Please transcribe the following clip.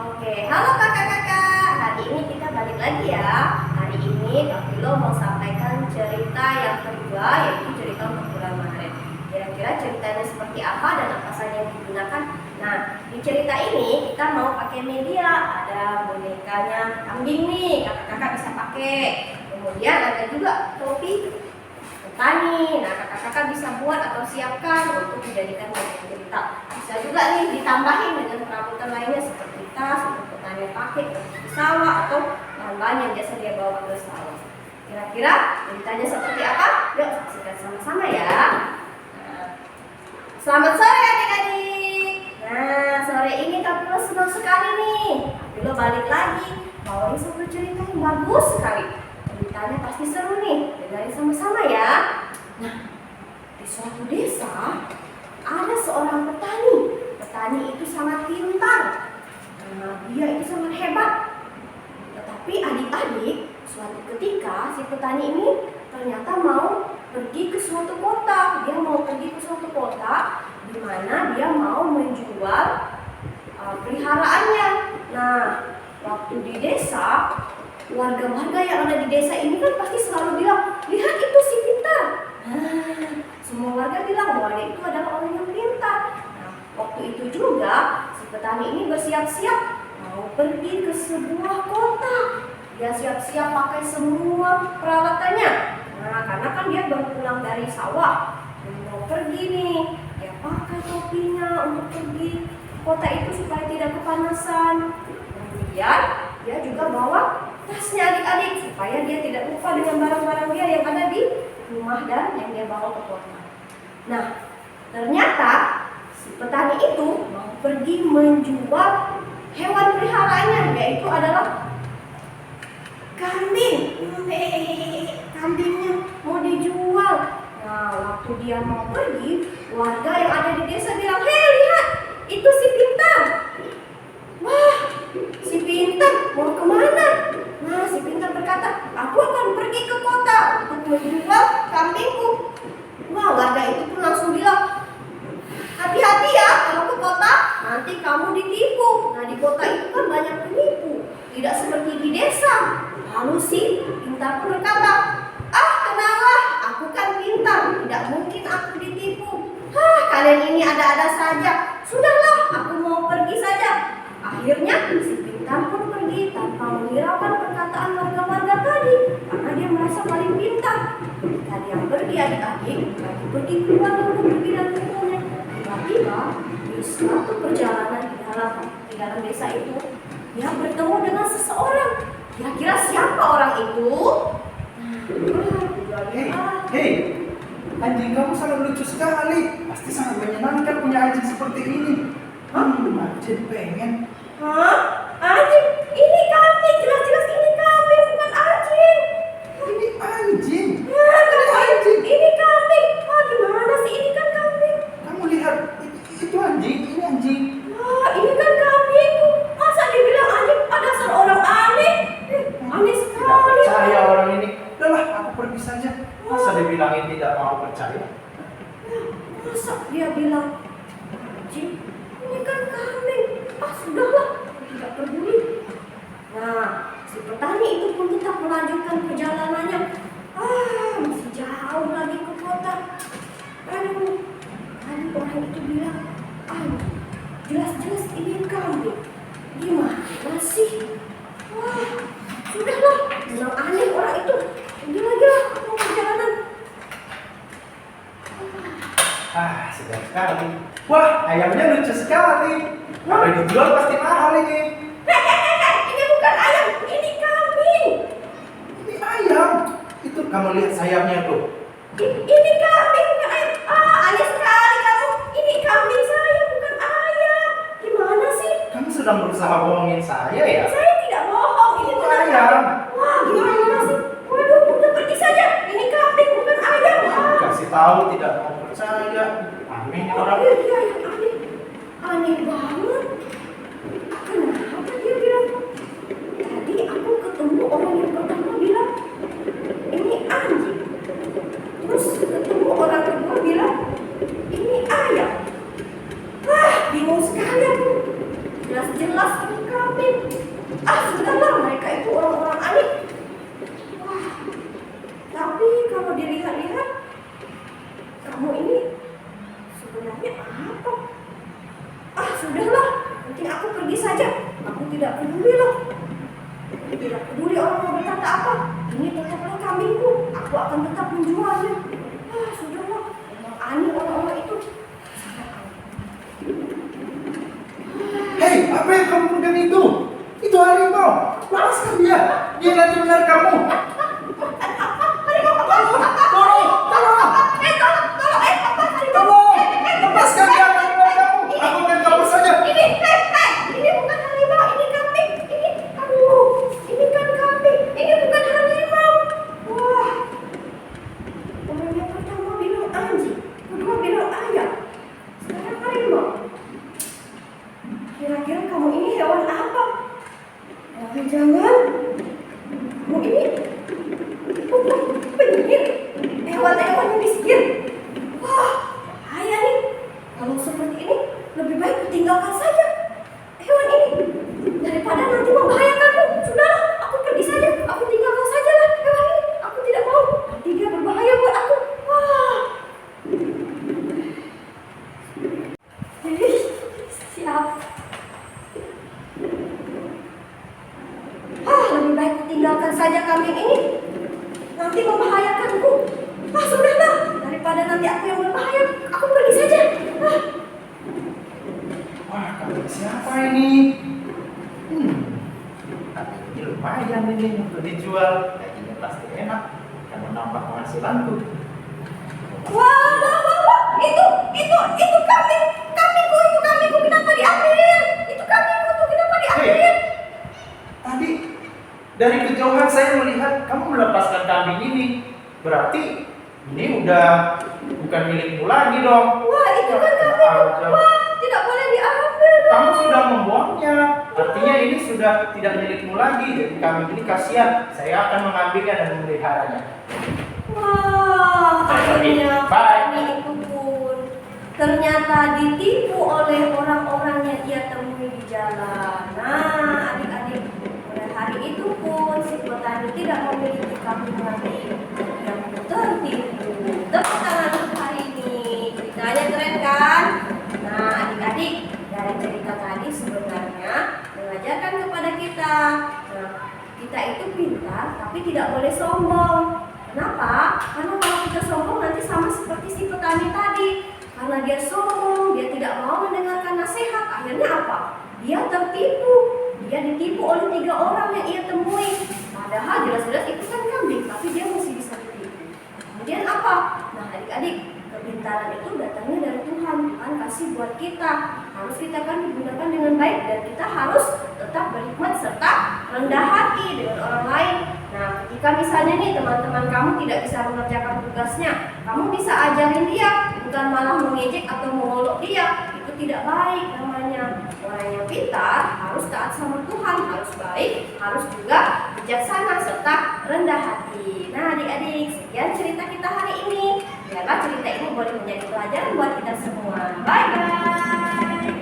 Oke, halo kakak-kakak. Hari ini kita balik lagi ya. Hari ini Kak Filo mau sampaikan cerita yang kedua, yaitu cerita untuk bulan Maret. Kira-kira ceritanya seperti apa dan apa saja yang digunakan? Nah, di cerita ini kita mau pakai media. Ada bonekanya kambing nih, kakak-kakak bisa pakai. Kemudian ada juga topi petani. Nah, kakak-kakak bisa buat atau siapkan untuk dijadikan bagian cerita. Bisa juga nih ditambahin dengan perabotan lainnya seperti tas untuk petani pakai, sawah atau bahan-bahan yang biasa dia bawa ke sawah. Kira-kira ceritanya seperti apa? Yuk saksikan sama-sama ya. Nah, selamat sore adik-adik. Nah, sore ini Kak Filo senang sekali nih. Kak Filo balik lagi bawain satu cerita yang bagus sekali. Ceritanya pasti seru nih, dengarin sama-sama ya. Nah, di suatu desa ada seorang petani. Petani itu sangat pintar. Nah, dia itu sangat hebat. Tetapi adik-adik, suatu ketika si petani ini ternyata mau pergi ke suatu kota. Dia mau pergi ke suatu kota di mana dia mau menjual peliharaannya. Nah, waktu di desa, warga-warga yang ada di desa ini kan pasti selalu bilang, lihat itu si pintar. Nah, semua warga bilang bahwa dia itu adalah orang yang pintar. Nah, waktu itu juga si petani ini bersiap-siap mau pergi ke sebuah kota. Dia siap-siap pakai semua peralatannya. Nah, karena kan dia baru pulang dari sawah, dia mau pergi nih. Dia pakai topinya untuk pergi kota itu supaya tidak kepanasan. Kemudian dia juga bawa tasnya adik-adik supaya dia tidak lupa dengan barang-barang dia yang ada di rumah dan yang dia bawa ke kota. Nah, ternyata si petani itu mau pergi menjual hewan peliharaannya, yaitu adalah kambing. Kambingnya mau dijual. Nah, waktu dia mau pergi, warga yang ada di desa bilang, "Hei, lihat, itu si pintar." Wah, si pintar mau kemana? Nah, si pintar berkata, "Aku akan pergi ke kota untuk menjual kambingku." Wah, warga itu pun langsung bilang, "Hati-hati ya, kalau ke kota nanti kamu ditipu." Nah, di kota itu kan banyak penipu, tidak seperti di desa. Lalu si pintar pun berkata, tenanglah, aku kan pintar, tidak mungkin aku ditipu. Kalian ini ada-ada saja. Sudahlah, aku mau pergi saja." Akhirnya si pintar pun pergi tanpa menghiraukan perkataan warga-warga tadi, karena dia merasa paling pintar. Ketika dia pergi adik-adik, lagi pergi keluar untuk pergi dan ketemunya. Tiba-tiba di suatu perjalanan di dalam desa itu, dia bertemu dengan seseorang. Kira-kira siapa orang itu? Hei, anjing kamu sangat lucu sekali. Pasti sangat menyenangkan punya anjing seperti ini. Anjing pengen. Anjing? Ini kambing, jelas-jelas ini kambing, bukan anjing. Ini anjing. Ini kambing. Gimana sih, ini kan kambing. Kamu lihat, itu anjing, ini anjing. Ini kan kambingku. Masa dibilang anjing? Dasar orang aneh. Aneh sekali. Tidak percaya orang ini. Udahlah, aku pergi saja. Masa dibilangin tidak mau percaya? Masa dia bilang anjing? Ini kan kambing. Sudahlah, tidak peduli. Nah, si petani itu pun tetap melanjutkan perjalanannya. Masih jauh lagi ke kota. Tadi orang itu bilang, jelas-jelas ini kambing. Gimana sih? Sudahlah, bilang aneh orang itu. Gila-gila, mau perjalanan. Sedap sekali. Wah, ayamnya lucu sekali. Kalau dijual pasti mahal ini. Ini bukan ayam, ini kambing. Ini ayam. Itu kamu lihat sayapnya tuh. Ini kambing, bukan ayam. Aneh sekali kamu. Ini kambing saya, bukan ayam. Gimana sih? Kamu sedang berusaha bohongin saya ya? Saya tidak bohong, ini Itu benar. ayam. Gimana sih? Waduh, udah pergi saja. Ini kambing, bukan ayam. Kasih tahu tidak mau percaya. Aneh orang. Iya, aneh. Aneh banget. Kenapa dia bilang? Tadi aku ketemu orang yang pertama bilang ini anjing. Terus ketemu orang kedua bilang ini ayam. Bingung sekali aku. Jelas-jelas ini kambing. kambing. Sudahlah, mereka itu orang-orang aneh. Wah, tapi kalau dilihat-lihat, kamu ini sebenarnya apa? Sudahlah, nanti aku pergi saja. Aku tidak peduli loh. Aku tidak peduli orang mau berkata apa. Ini tetaplah kambingku. Aku akan tetap menjualnya. Sudahlah, memang aneh orang-orang itu. Hei, apa yang kamu pegang itu? Itu harimau. Lepaskan dia. Dia nanti benar kamu. Tolong, lepaskan dia dari benar kamu. Aku akan kabur saja. Ini bukan harimau, ini kambing. Ini kan kambing. Ini bukan harimau. Wah, orang yang pertama bilang anjing, kedua bilang ayam, sekarang harimau. Kira-kira kamu ini hewan apa? Jangan, kamu ini penyihir, hewan-hewan yang disihir. Wah, bahaya nih. Kalau seperti ini, lebih baik kutinggalkan saja hewan ini daripada nanti membahayakanmu. Sudahlah, aku pergi saja. Aku tinggalkan saja lah hewan ini. Aku tidak mau nanti dia berbahaya buat aku. Wah, siap. Lebih baik kutinggalkan saja kambing ini. Nanti membahayakanku. Sudahlah, daripada nanti aku yang berbahaya, aku pergi saja. Wah, kambing siapa ini? Kambing ini lumayan ini untuk dijual. Dagingnya pasti enak. Akan menambah penghasilanku. Wah, itu kambingku, kenapa diambil? Itu kambingku tuh, kenapa diambil? Hei, tadi dari kejauhan saya melihat kamu melepaskan kambing ini. Berarti ini udah bukan milikmu lagi dong. Wah, itu kan kambingku. Wah, tidak boleh diambil dong. Kamu sudah membuangnya. Artinya ini sudah tidak milikmu lagi. Jadi kambing ini kasihan. Saya akan mengambilnya dan memeliharanya. Wah, akhirnya Bye. kami itu pun ternyata ditipu oleh orang-orang yang ia temui di jalan. Nah, adik-adik, pada hari itu pun si petani tidak memiliki kambing lagi. Dia pun tertipu. Tepuk tangan untuk hari ini. Ceritanya keren kan? Nah, adik-adik, dari cerita tadi sebenarnya mengajarkan kepada kita. Nah, kita itu pintar tapi tidak boleh sombong. Kenapa? Karena kalau kita sombong nanti sama seperti si petani tadi. Karena dia sombong, dia tidak mau mendengarkan nasihat. Akhirnya apa? Dia tertipu. Dia ditipu oleh 3 orang yang ia temui. Padahal jelas-jelas itu kan kambing, tapi dia masih bisa ditipu. Kemudian apa? Nah, adik-adik, kepintaran itu datangnya dari Tuhan. Tuhan kasih buat kita. Harus kita kan digunakan dengan baik dan kita harus tetap berhikmat serta rendah hati dengan orang lain. Nah, ketika misalnya nih teman-teman kamu tidak bisa mengerjakan tugasnya, kamu bisa ajarin dia, bukan malah mengejek atau mengolok dia. Itu tidak baik namanya. Orang yang pintar harus taat sama Tuhan, harus baik, harus juga bijaksana serta rendah hati. Nah, adik-adik, sekian cerita kita hari ini. Biarlah cerita ini boleh menjadi pelajaran buat kita semua. Bye-bye.